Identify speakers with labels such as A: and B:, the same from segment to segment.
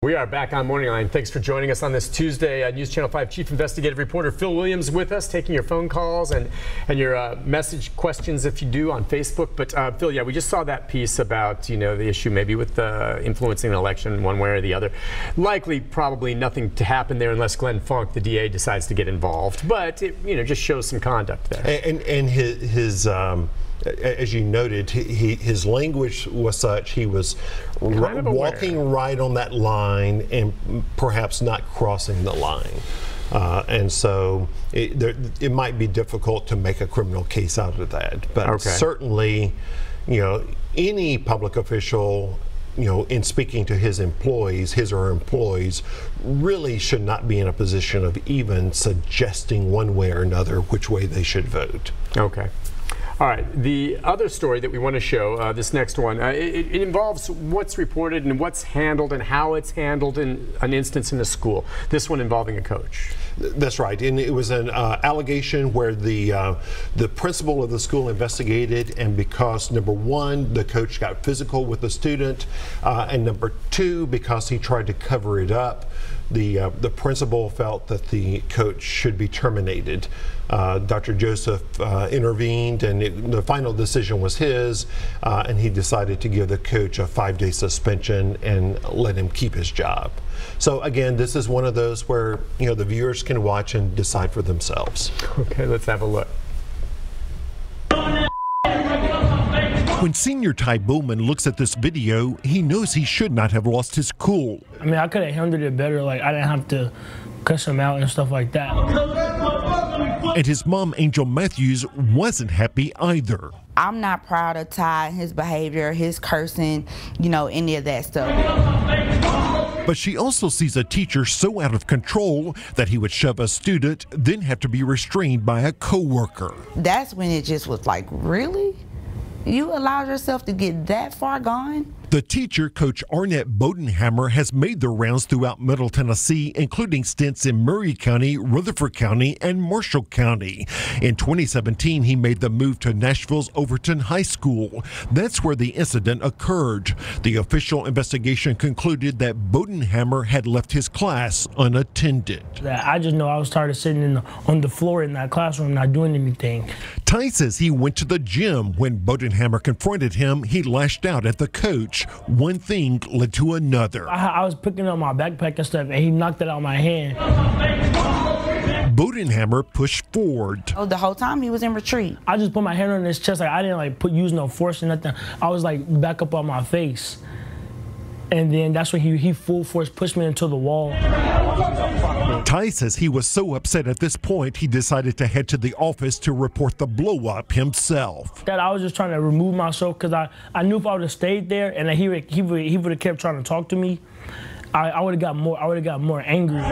A: We are back on MorningLine. Thanks for joining us on this Tuesday. News Channel 5 Chief Investigative Reporter Phil Williams with us, taking your phone calls and your message questions if you do on Facebook. But Phil, yeah, we just saw that piece about, the issue maybe with influencing an election one way or the other. Likely, probably nothing to happen there unless Glenn Funk, the DA, decides to get involved. But it, just shows some conduct there.
B: And his as you noted, his language was such he was walking right on that line and perhaps not crossing the line. And so it might be difficult to make a criminal case out of that. But certainly, any public official, in speaking to his or her employees, really should not be in a position of even suggesting one way or another which way they should vote.
A: Okay. All right, the other story that we want to show, this next one, it involves what's reported and what's handled and how it's handled in an instance in a school. This one involving a coach.
B: That's right, and it was an allegation where the principal of the school investigated, and because number one, the coach got physical with the student, and number two, because he tried to cover it up, the principal felt that the coach should be terminated. Dr. Joseph intervened, and the final decision was his, and he decided to give the coach a 5-day suspension and let him keep his job. So again, this is one of those where the viewers can watch and decide for themselves.
A: Okay, let's have a look.
C: When Senior Ty Bowman looks at this video, he knows he should not have lost his cool.
D: I mean, I could have handled it better. Like, I didn't have to cuss him out and stuff like that.
C: And his mom, Angel Matthews, wasn't happy either.
E: I'm not proud of Ty, his behavior, his cursing, any of that stuff.
C: But she also sees a teacher so out of control that he would shove a student, then have to be restrained by a coworker.
E: That's when it just was like, really? You allowed yourself to get that far gone?
C: The teacher, Coach Arnett Bodenhammer, has made the rounds throughout Middle Tennessee, including stints in Murray County, Rutherford County, and Marshall County. In 2017, he made the move to Nashville's Overton High School. That's where the incident occurred. The official investigation concluded that Bodenhammer had left his class unattended.
D: I just know I was tired of sitting on the floor in that classroom not doing anything.
C: Ty says he went to the gym. When Bodenhammer confronted him, he lashed out at the coach. One thing led to another.
D: I was picking up my backpack and stuff, and he knocked it out of my hand.
C: Bodenhammer pushed forward.
E: Oh, the whole time he was in retreat.
D: I just put my hand on his chest. Like, I didn't use no force or nothing. I was back up on my face. And then that's when he full force pushed me into the wall.
C: Ty says he was so upset at this point, he decided to head to the office to report the blow-up himself.
D: That I was just trying to remove myself because I knew if I would have stayed there and he would have kept trying to talk to me, I would have got more angry.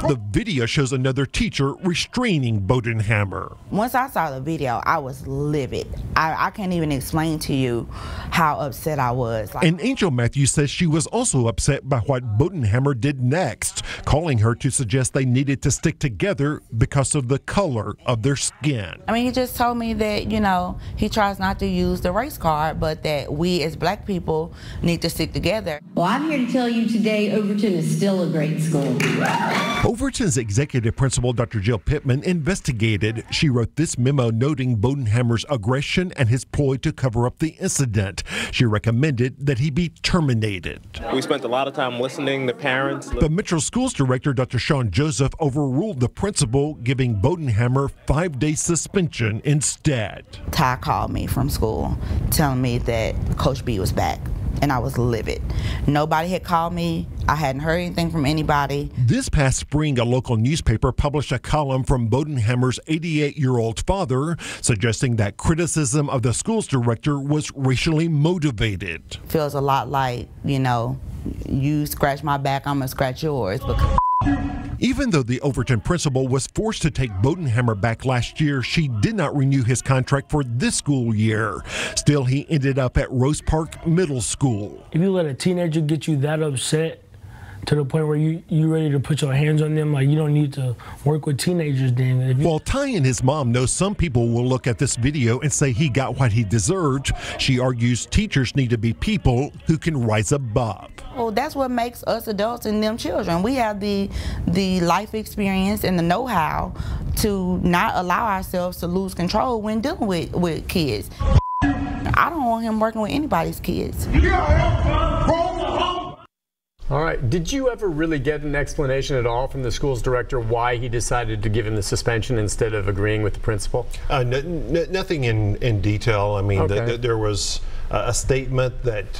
C: The video shows another teacher restraining Bodenhammer.
E: Once I saw the video, I was livid. I can't even explain to you how upset I was.
C: And Angel Matthews says she was also upset by what Bodenhammer did next, calling her to suggest they needed to stick together because of the color of their skin.
E: I mean, he just told me that, he tries not to use the race card, but that we as black people need to stick together.
F: Well, I'm here to tell you today, Overton is still a great school.
C: Overton's executive principal, Dr. Jill Pittman, investigated. She wrote this memo noting Bodenhammer's aggression and his ploy to cover up the incident. She recommended that he be terminated.
G: We spent a lot of time listening to parents.
C: But Metro Schools Director Dr. Sean Joseph overruled the principal, giving Bodenhammer 5-day suspension instead.
E: Ty called me from school telling me that Coach B was back. And I was livid. Nobody had called me. I hadn't heard anything from anybody.
C: This past spring, a local newspaper published a column from Bodenhammer's 88-year-old father suggesting that criticism of the school's director was racially motivated.
E: Feels a lot like, you scratch my back, I'm gonna scratch yours.
C: Even though the Overton principal was forced to take Bodenhammer back last year, she did not renew his contract for this school year. Still, he ended up at Rose Park Middle School.
D: If you let a teenager get you that upset, to the point where you ready to put your hands on them. Like, you don't need to work with teenagers then.
C: While Ty and his mom know some people will look at this video and say he got what he deserved, she argues teachers need to be people who can rise above.
E: Well, that's what makes us adults and them children. We have the life experience and the know-how to not allow ourselves to lose control when dealing with kids. I don't want him working with anybody's kids.
A: All right. Did you ever really get an explanation at all from the school's director why he decided to give him the suspension instead of agreeing with the principal?
B: Nothing in detail. I mean,
A: Okay.
B: there was a statement that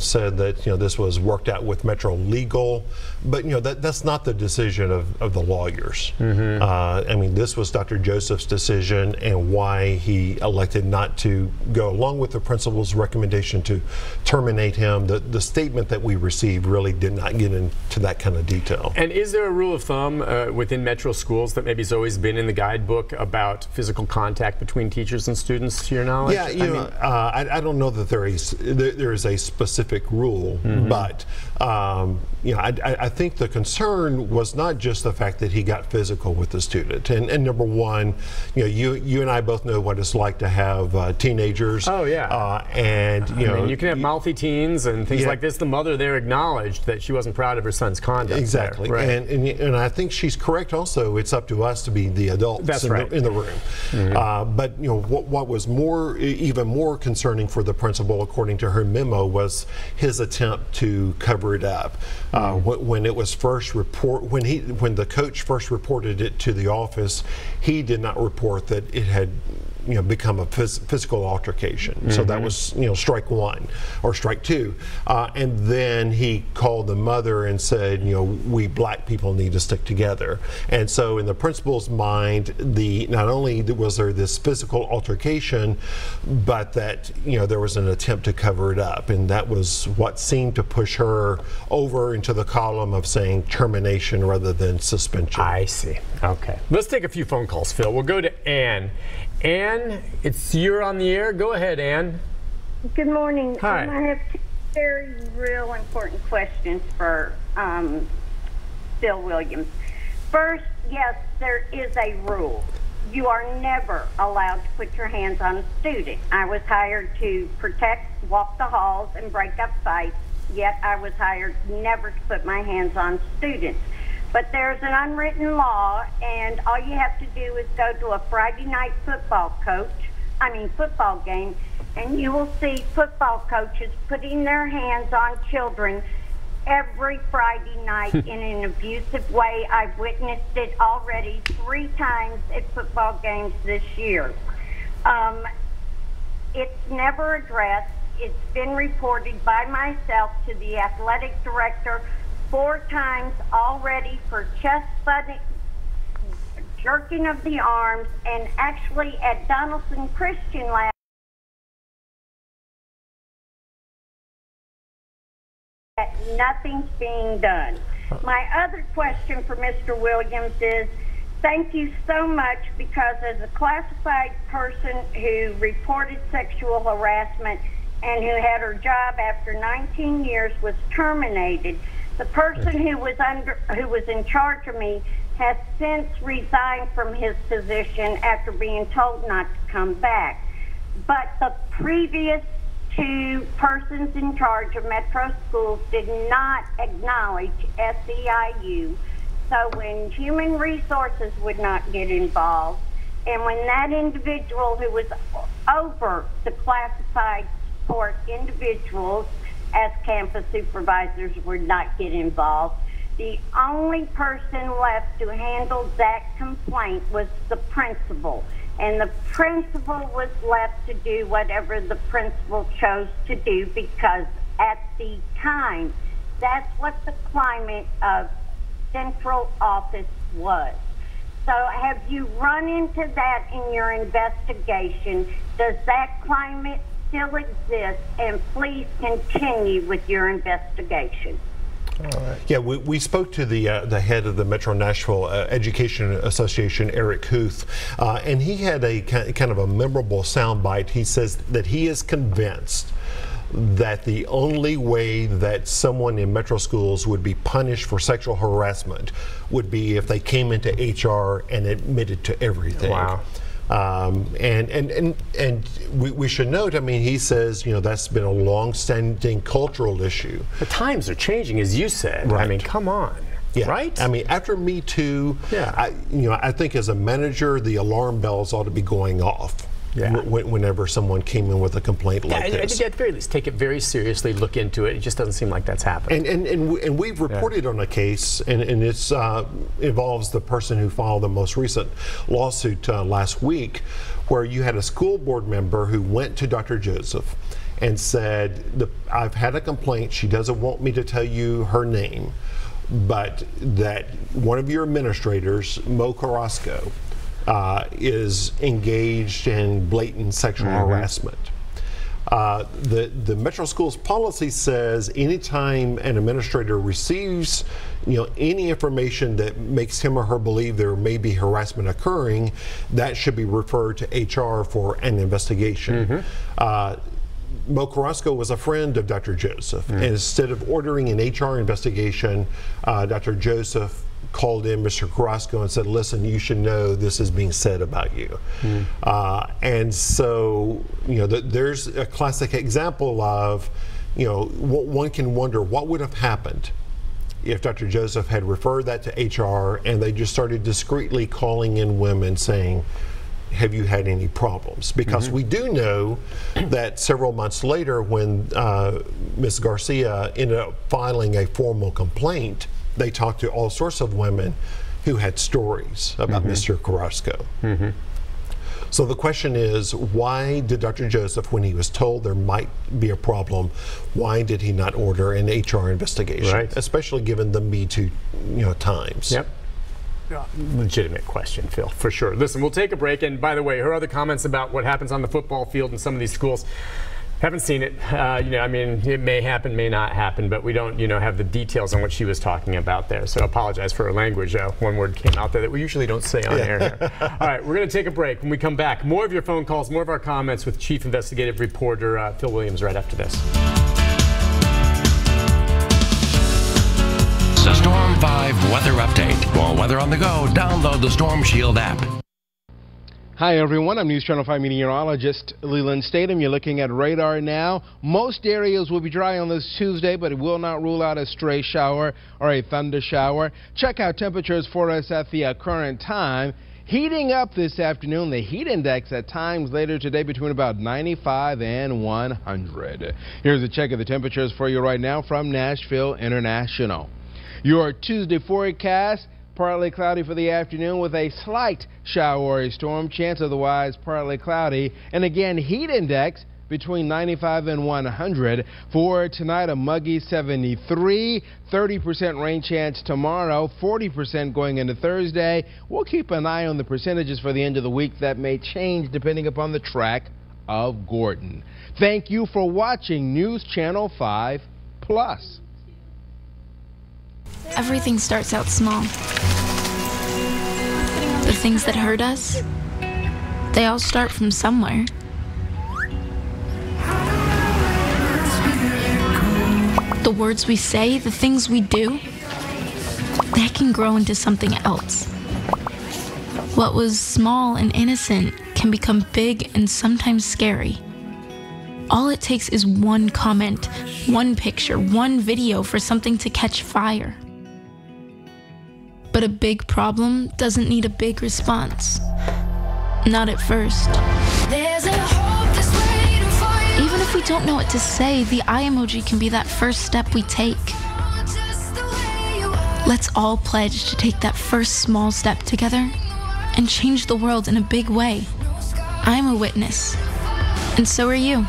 B: said that this was worked out with Metro Legal, but that's not the decision of the lawyers. I mean, this was Dr. Joseph's decision, and why he elected not to go along with the principal's recommendation to terminate him. The statement that we received really did not get into that kind of detail.
A: And is there a rule of thumb within Metro schools that maybe has always been in the guidebook about physical contact between teachers and students, to your knowledge?
B: Yeah, I don't know that there is a specific rule, but I think the concern was not just the fact that he got physical with the student. And number one, you and I both know what it's like to have teenagers.
A: Oh yeah.
B: And
A: I mean, you can have mouthy teens and things like this. The mother there acknowledged that she wasn't proud of her son's conduct.
B: Exactly.
A: Right.
B: And I think she's correct also. It's up to us to be the adults in the room. But what was even more concerning for the principal, according to her memo, was his attempt to cover it up. When it was first when the coach first reported it to the office, he did not report that it had become a physical altercation. So that was strike one or strike two. And then he called the mother and said, we black people need to stick together. And so in the principal's mind, not only was there this physical altercation, but that there was an attempt to cover it up, and that was what seemed to push her over into the column of saying termination rather than suspension.
A: I see. Okay. Let's take a few phone calls, Phil. We'll go to Ann. Ann, you're on the air. Go ahead, Ann.
H: Good morning.
A: Hi.
H: I have two very real important questions for Phil Williams. First, yes, there is a rule. You are never allowed to put your hands on a student. I was hired to protect, walk the halls, and break up fights, yet I was hired never to put my hands on students. But there's an unwritten law, and all you have to do is go to a Friday night football game, and you will see football coaches putting their hands on children every Friday night in an abusive way. I've witnessed it already 3 times at football games this year. It's never addressed. It's been reported by myself to the athletic director 4 times already for chest butting, jerking of the arms, and actually at Donaldson Christian last nothing's being done. My other question for Mr. Williams is, thank you so much, because as a classified person who reported sexual harassment and who had her job after 19 years was terminated, the person who was in charge of me has since resigned from his position after being told not to come back. But the previous 2 persons in charge of Metro Schools did not acknowledge SEIU. So when human resources would not get involved, and when that individual who was over the classified support individuals as campus supervisors would not get involved, the only person left to handle that complaint was the principal. And the principal was left to do whatever the principal chose to do, because at the time, that's what the climate of central office was. So have you run into that in your investigation? Does that climate still exist? And please continue with your investigation.
B: All right. Yeah, we spoke to the head of the Metro Nashville Education Association, Eric Huth, and he had a kind of a memorable soundbite. He says that he is convinced that the only way that someone in Metro Schools would be punished for sexual harassment would be if they came into HR and admitted to everything.
A: Wow.
B: And we should note, I mean, he says, you know, that's been a long-standing cultural issue.
A: The times are changing, as you said.
B: Right.
A: I mean, come on.
B: Yeah.
A: Right?
B: I mean, after Me Too,
A: yeah.
B: I think as a manager, the alarm bells ought to be going off.
A: Yeah.
B: Whenever someone came in with a complaint like this.
A: I think at the very least, take it very seriously, look into it. It just doesn't seem like that's happening.
B: And we've reported on a case, and it's involves the person who filed the most recent lawsuit last week, where you had a school board member who went to Dr. Joseph and said, I've had a complaint. She doesn't want me to tell you her name, but that one of your administrators, Mo Carrasco, is engaged in blatant sexual harassment. The Metro Schools policy says anytime an administrator receives, you know, any information that makes him or her believe there may be harassment occurring, that should be referred to HR for an investigation. Mo Carrasco was a friend of Dr. Joseph, and instead of ordering an HR investigation, Dr. Joseph called in Mr. Carrasco and said, listen, you should know this is being said about you. And so, you know, there's a classic example of, you know, one can wonder what would have happened if Dr. Joseph had referred that to HR and they just started discreetly calling in women saying, have you had any problems? Because we do know that several months later, when Ms. Garcia ended up filing a formal complaint, they talked to all sorts of women who had stories about Mr. Carrasco. So the question is, why did Dr. Joseph, when he was told there might be a problem, why did he not order an HR investigation?
A: Right.
B: Especially given the Me Too, you know, times.
A: Yep. Legitimate question, Phil, for sure. Listen, we'll take a break. And by the way, her other comments about what happens on the football field in some of these schools, haven't seen it. You know, I mean, it may happen, may not happen, but we don't, you know, have the details on what she was talking about there. So I apologize for her language. One word came out there that we usually don't say on air here. All right, we're going to take a break. When we come back, more of your phone calls, more of our comments with Chief Investigative Reporter Phil Williams right after this.
I: The Storm 5 weather update. For weather on the go, download the Storm Shield app.
J: Hi everyone, I'm News Channel 5 meteorologist Leland Statham. You're looking at radar now. Most areas will be dry on this Tuesday, but it will not rule out a stray shower or a thunder shower. Check out temperatures for us at the current time. Heating up this afternoon, the heat index at times later today between about 95 and 100. Here's a check of the temperatures for you right now from Nashville International. Your Tuesday forecast, partly cloudy for the afternoon with a slight shower or a storm chance, otherwise partly cloudy. And again, heat index between 95 and 100. For tonight, a muggy 73, 30% rain chance tomorrow, 40% going into Thursday. We'll keep an eye on the percentages for the end of the week. That may change depending upon the track of Gordon. Thank you for watching News Channel 5 Plus.
K: Everything starts out small. The things that hurt us, they all start from somewhere. The words we say, the things we do, they can grow into something else. What was small and innocent can become big and sometimes scary. All it takes is one comment, one picture, one video for something to catch fire. But a big problem doesn't need a big response. Not at first. Even if we don't know what to say, the eye emoji can be that first step we take. Let's all pledge to take that first small step together and change the world in a big way. I'm a witness, and so are you.